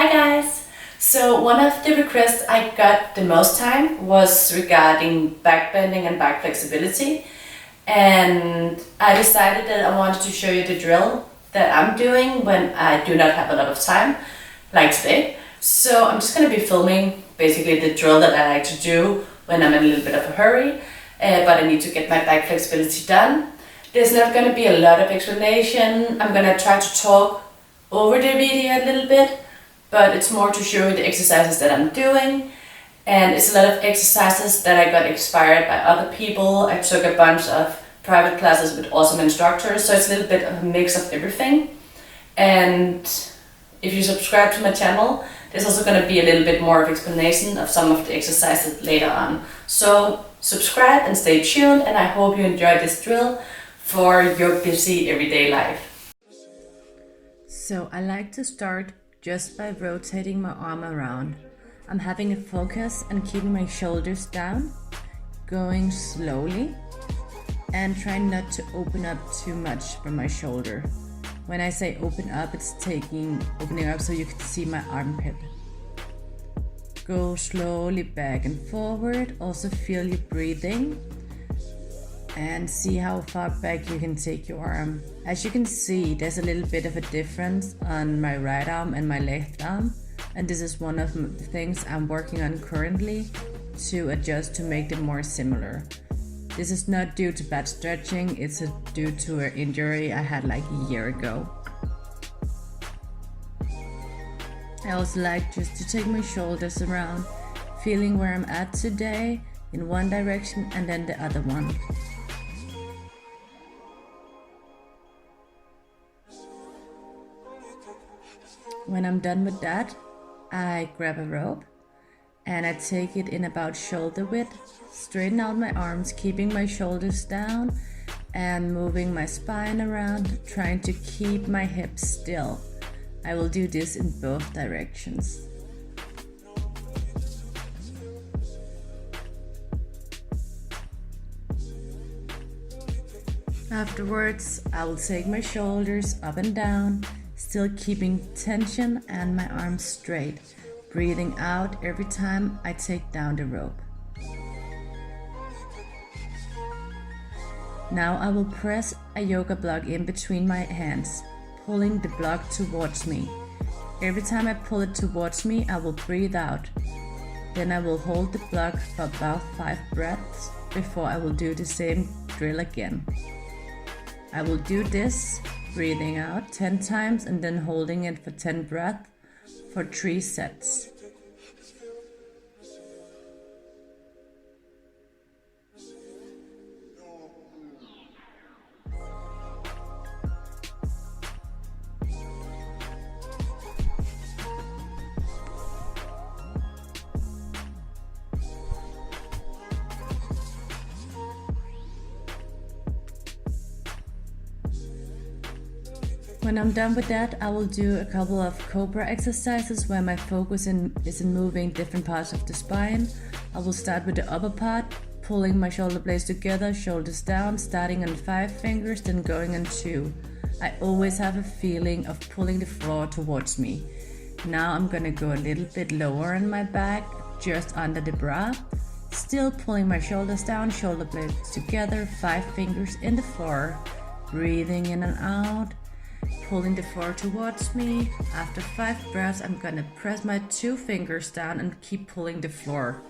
Hi guys! So one of the requests I got the most time was regarding back bending and back flexibility, and I decided that I wanted to show you the drill that I'm doing when I do not have a lot of time, like today. So I'm just going to be filming basically the drill that I like to do when I'm in a little bit of a hurry, but I need to get my back flexibility done. There's not going to be a lot of explanation. I'm going to try to talk over the video a little bit, but it's more to show you the exercises that I'm doing. And it's a lot of exercises that I got inspired by other people. I took a bunch of private classes with awesome instructors, so it's a little bit of a mix of everything. And if you subscribe to my channel, there's also going to be a little bit more of explanation of some of the exercises later on. So subscribe and stay tuned, and I hope you enjoy this drill for your busy everyday life. So I like to start just by rotating my arm around. I'm having a focus and keeping my shoulders down, going slowly, and trying not to open up too much from my shoulder. When I say open up, it's opening up so you can see my armpit. Go slowly back and forward. Also feel your breathing and see how far back you can take your arm. As you can see, there's a little bit of a difference on my right arm and my left arm, and this is one of the things I'm working on currently to adjust to make them more similar. This is not due to bad stretching, it's due to an injury I had like a year ago. I also like just to take my shoulders around, feeling where I'm at today in one direction and then the other one. When I'm done with that, I grab a rope and I take it in about shoulder width, straighten out my arms, keeping my shoulders down and moving my spine around, trying to keep my hips still. I will do this in both directions. Afterwards, I will take my shoulders up and down, still keeping tension and my arms straight, breathing out every time I take down the rope. Now I will press a yoga block in between my hands, pulling the block towards me. Every time I pull it towards me, I will breathe out. Then I will hold the block for about 5 breaths before I will do the same drill again. I will do this, breathing out 10 times and then holding it for 10 breaths for 3 sets. When I'm done with that, I will do a couple of Cobra exercises where my focus is in moving different parts of the spine. I will start with the upper part, pulling my shoulder blades together, shoulders down, starting on 5 fingers, then going on 2. I always have a feeling of pulling the floor towards me. Now I'm gonna go a little bit lower on my back, just under the bra, still pulling my shoulders down, shoulder blades together, 5 fingers in the floor, breathing in and out, pulling the floor towards me. After 5 breaths, I'm gonna press my 2 fingers down and keep pulling the floor.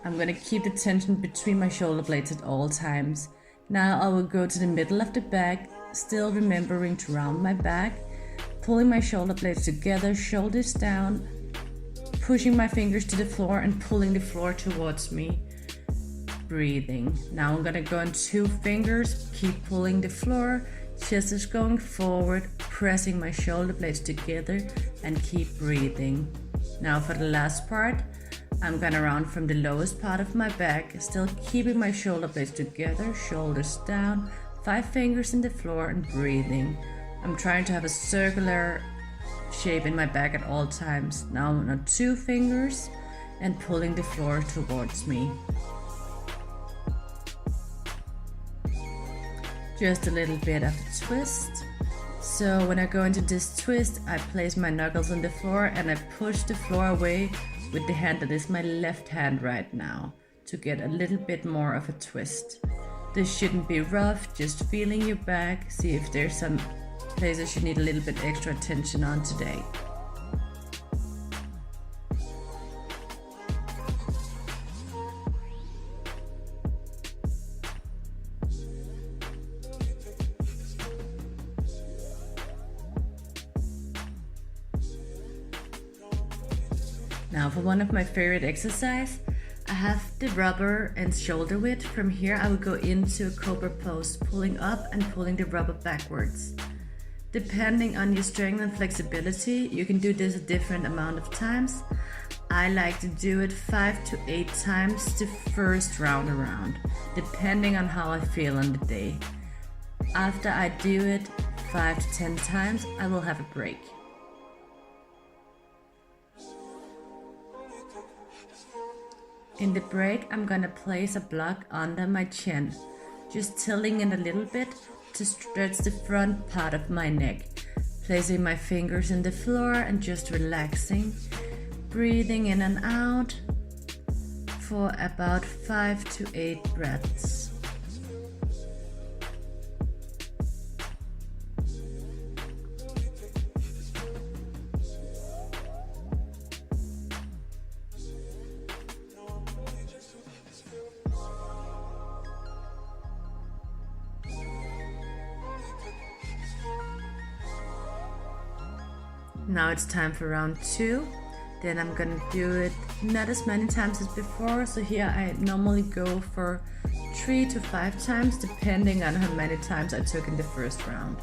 I'm gonna keep the tension between my shoulder blades at all times. Now I will go to the middle of the back, still remembering to round my back, pulling my shoulder blades together, shoulders down, pushing my fingers to the floor and pulling the floor towards me. Breathing. Now I'm gonna go on 2 fingers, keep pulling the floor, chest is going forward, pressing my shoulder blades together and keep breathing. Now for the last part, I'm gonna round from the lowest part of my back, still keeping my shoulder blades together, shoulders down, 5 fingers in the floor and breathing. I'm trying to have a circular shape in my back at all times. Now I'm on 2 fingers and pulling the floor towards me. Just a little bit of a twist. So when I go into this twist, I place my knuckles on the floor and I push the floor away with the hand that is my left hand right now to get a little bit more of a twist. This shouldn't be rough, just feeling your back, see if there's some places you need a little bit extra attention on today. Now for one of my favorite exercises, I have the rubber and shoulder width. From here I will go into a Cobra pose, pulling up and pulling the rubber backwards. Depending on your strength and flexibility, you can do this a different amount of times. I like to do it 5 to 8 times the first round around, depending on how I feel on the day. After I do it 5 to 10 times, I will have a break. In the break, I'm gonna place a block under my chin, just tilting it a little bit to stretch the front part of my neck. Placing my fingers in the floor and just relaxing, breathing in and out for about 5 to 8 breaths. Now it's time for round 2. Then I'm gonna do it not as many times as before. So here I normally go for 3 to 5 times, depending on how many times I took in the first round.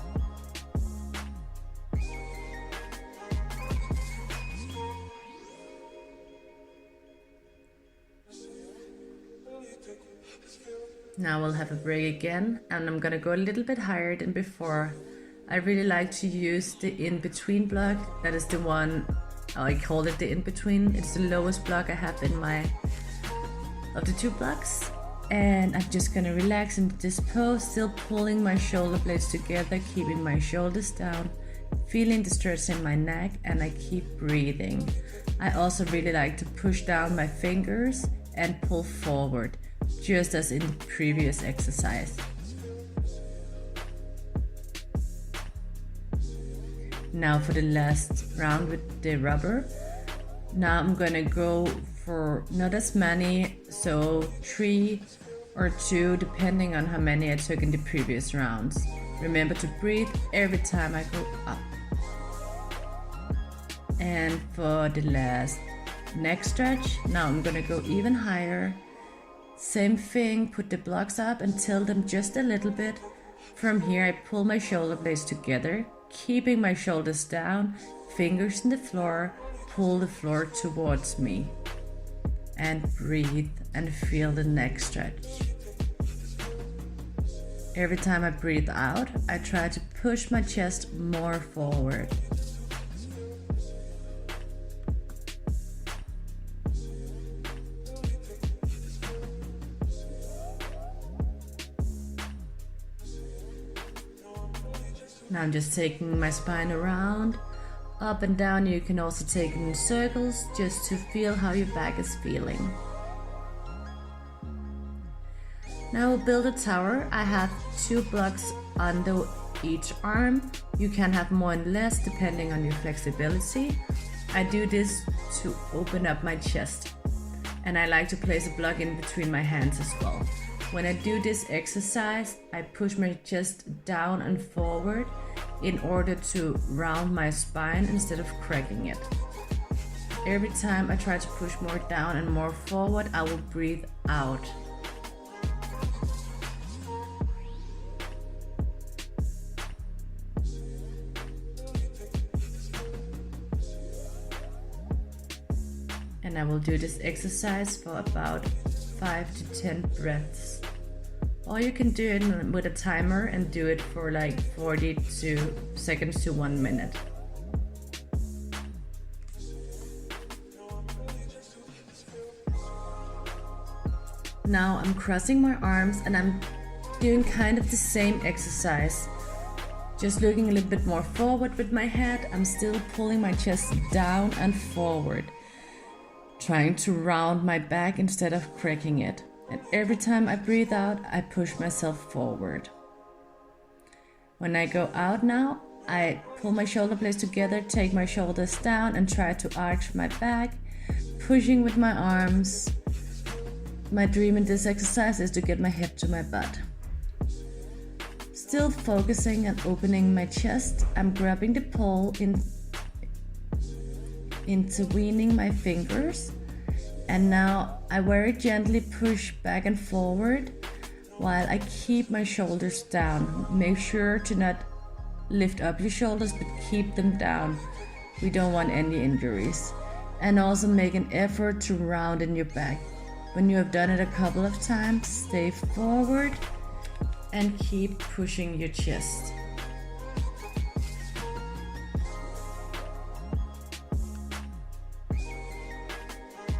Now we'll have a break again, and I'm gonna go a little bit higher than before. I really like to use the in-between block. That is the one, I call it the in-between. It's the lowest block I have in my, of the 2 blocks. And I'm just gonna relax in this pose, still pulling my shoulder blades together, keeping my shoulders down, feeling the stretch in my neck, and I keep breathing. I also really like to push down my fingers and pull forward, just as in the previous exercise. Now for the last round with the rubber. Now I'm gonna go for not as many, so 3 or 2, depending on how many I took in the previous rounds. Remember to breathe every time I go up. And for the last neck stretch, now I'm gonna go even higher. Same thing, put the blocks up and tilt them just a little bit. From here I pull my shoulder blades together, keeping my shoulders down, fingers in the floor, pull the floor towards me. And breathe and feel the neck stretch. Every time I breathe out, I try to push my chest more forward. Now I'm just taking my spine around, up and down. You can also take it in circles just to feel how your back is feeling. Now we'll build a tower. I have 2 blocks under each arm. You can have more and less depending on your flexibility. I do this to open up my chest, and I like to place a block in between my hands as well. When I do this exercise, I push my chest down and forward in order to round my spine instead of cracking it. Every time I try to push more down and more forward, I will breathe out. And I will do this exercise for about 5 to 10 breaths. Or you can do it with a timer and do it for like 40 seconds to 1 minute. Now I'm crossing my arms and I'm doing kind of the same exercise, Just looking a little bit more forward with my head. I'm still pulling my chest down and forward, trying to round my back instead of cracking it. And every time I breathe out, I push myself forward. When I go out now, I pull my shoulder blades together, take my shoulders down and try to arch my back, pushing with my arms. My dream in this exercise is to get my head to my butt. Still focusing on opening my chest, I'm grabbing the pole intertwining my fingers, and now I very gently push back and forward while I keep my shoulders down. Make sure to not lift up your shoulders, but keep them down. We don't want any injuries. And also make an effort to round in your back. When you have done it a couple of times, stay forward and keep pushing your chest.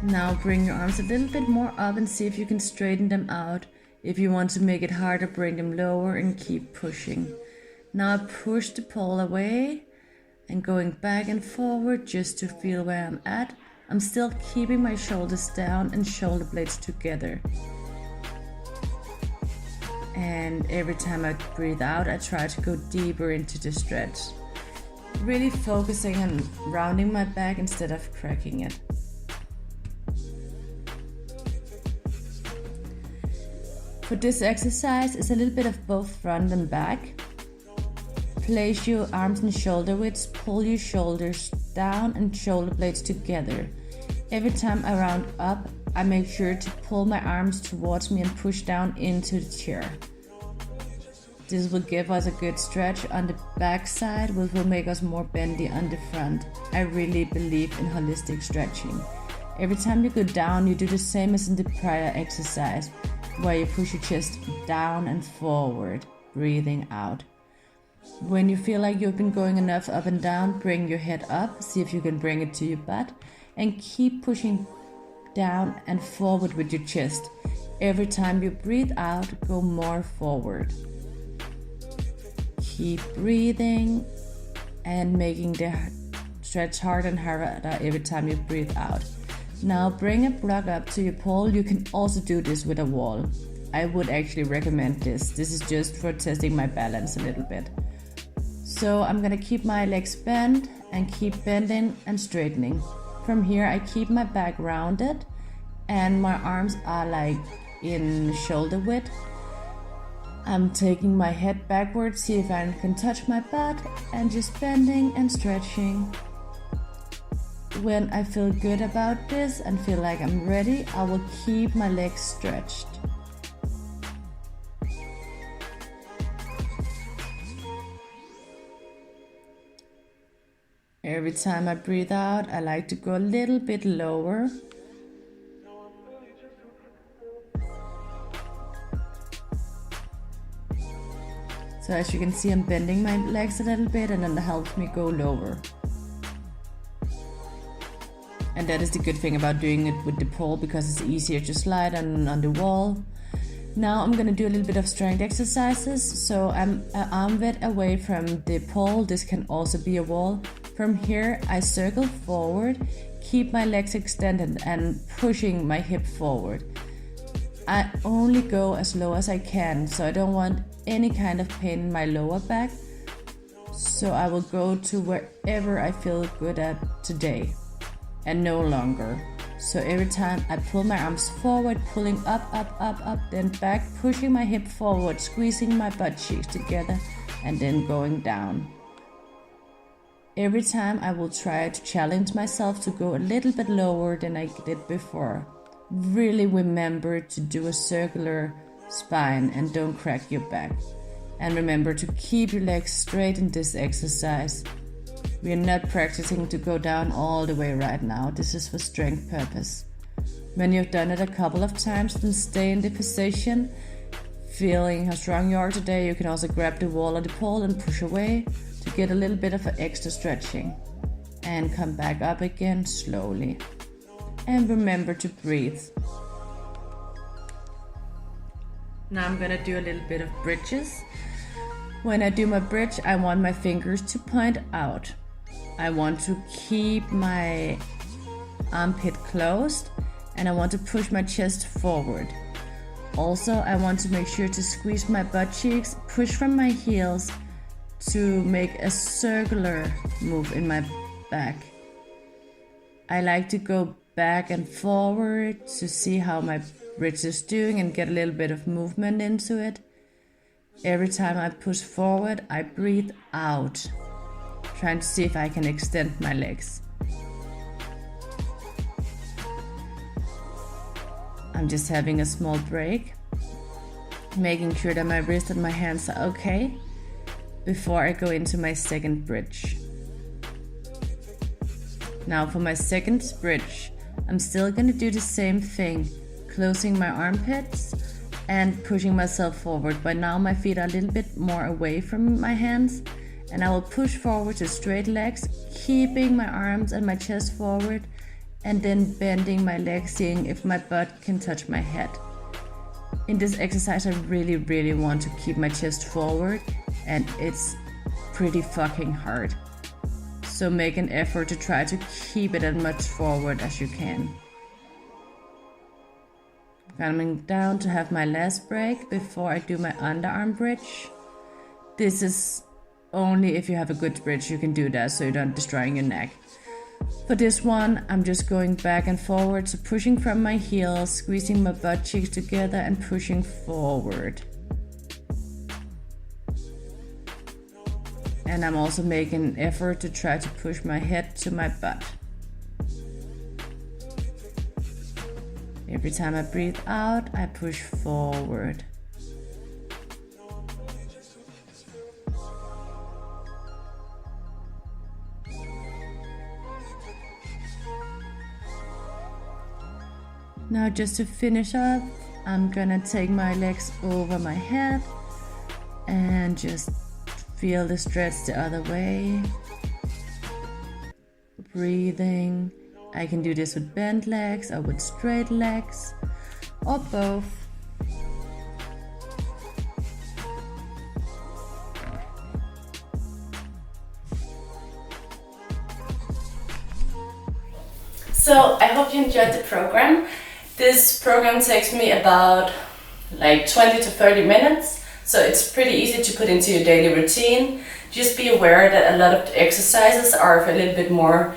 Now bring your arms a little bit more up and see if you can straighten them out. If you want to make it harder, bring them lower and keep pushing. Now push the pole away and going back and forward just to feel where I'm at. I'm still keeping my shoulders down and shoulder blades together. And every time I breathe out, I try to go deeper into the stretch. Really focusing on rounding my back instead of cracking it. For this exercise, it's a little bit of both front and back. Place your arms in shoulder widths, pull your shoulders down and shoulder blades together. Every time I round up, I make sure to pull my arms towards me and push down into the chair. This will give us a good stretch on the back side, which will make us more bendy on the front. I really believe in holistic stretching. Every time you go down, you do the same as in the prior exercise, where you push your chest down and forward, breathing out. When you feel like you've been going enough up and down, bring your head up, see if you can bring it to your butt, and keep pushing down and forward with your chest. Every time you breathe out, go more forward. Keep breathing and making the stretch harder and harder every time you breathe out. Now bring a block up to your pole. You can also do this with a wall. I would actually recommend this. This is just for testing my balance a little bit. So I'm gonna keep my legs bent and keep bending and straightening. From here I keep my back rounded and my arms are like in shoulder width. I'm taking my head backwards, see if I can touch my butt, and just bending and stretching. When I feel good about this and feel like I'm ready, I will keep my legs stretched. Every time I breathe out, I like to go a little bit lower. So as you can see, I'm bending my legs a little bit and then that helps me go lower. And that is the good thing about doing it with the pole, because it's easier to slide on the wall. Now I'm gonna do a little bit of strength exercises. So I'm an arm width away from the pole. This can also be a wall. From here, I circle forward, keep my legs extended and pushing my hip forward. I only go as low as I can, so I don't want any kind of pain in my lower back. So I will go to wherever I feel good at today and no longer. So every time I pull my arms forward, pulling up, then back, pushing my hip forward, squeezing my butt cheeks together, and then going down. Every time I will try to challenge myself to go a little bit lower than I did before. Really remember to do a circular spine and don't crack your back. And remember to keep your legs straight in this exercise. We are not practicing to go down all the way right now. This is for strength purpose. When you've done it a couple of times, then stay in the position. Feeling how strong you are today, you can also grab the wall or the pole and push away to get a little bit of an extra stretching. And come back up again slowly. And remember to breathe. Now I'm gonna do a little bit of bridges. When I do my bridge, I want my fingers to point out. I want to keep my armpit closed and I want to push my chest forward. Also, I want to make sure to squeeze my butt cheeks, push from my heels to make a circular move in my back. I like to go back and forward to see how my bridge is doing and get a little bit of movement into it. Every time I push forward, I breathe out, trying to see if I can extend my legs. I'm just having a small break, making sure that my wrist and my hands are okay before I go into my second bridge. Now for my second bridge, I'm still gonna do the same thing, closing my armpits and pushing myself forward, but now my feet are a little bit more away from my hands, and I will push forward to straight legs, keeping my arms and my chest forward, and then bending my legs, seeing if my butt can touch my head. In this exercise, I really want to keep my chest forward, and it's pretty fucking hard. So make an effort to try to keep it as much forward as you can. Coming down to have my last break before I do my underarm bridge. This is only if you have a good bridge you can do that, so you're not destroying your neck. For this one, I'm just going back and forward, so pushing from my heels, squeezing my butt cheeks together and pushing forward. And I'm also making an effort to try to push my head to my butt. Every time I breathe out, I push forward. Now just to finish up, I'm gonna take my legs over my head and just feel the stretch the other way. Breathing. I can do this with bent legs or with straight legs or both. So I hope you enjoyed the program. This program takes me about like 20 to 30 minutes, so it's pretty easy to put into your daily routine. Just be aware that a lot of the exercises are for a little bit more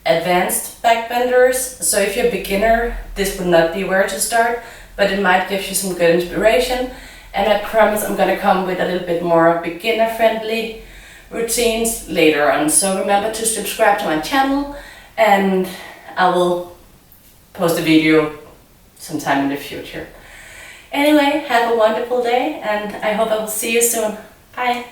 advanced backbenders, so if you're a beginner, this would not be where to start, but it might give you some good inspiration, and I promise I'm gonna come with a little bit more beginner-friendly routines later on. So remember to subscribe to my channel, and I will post a video sometime in the future. Anyway, have a wonderful day, and I hope I will see you soon. Bye!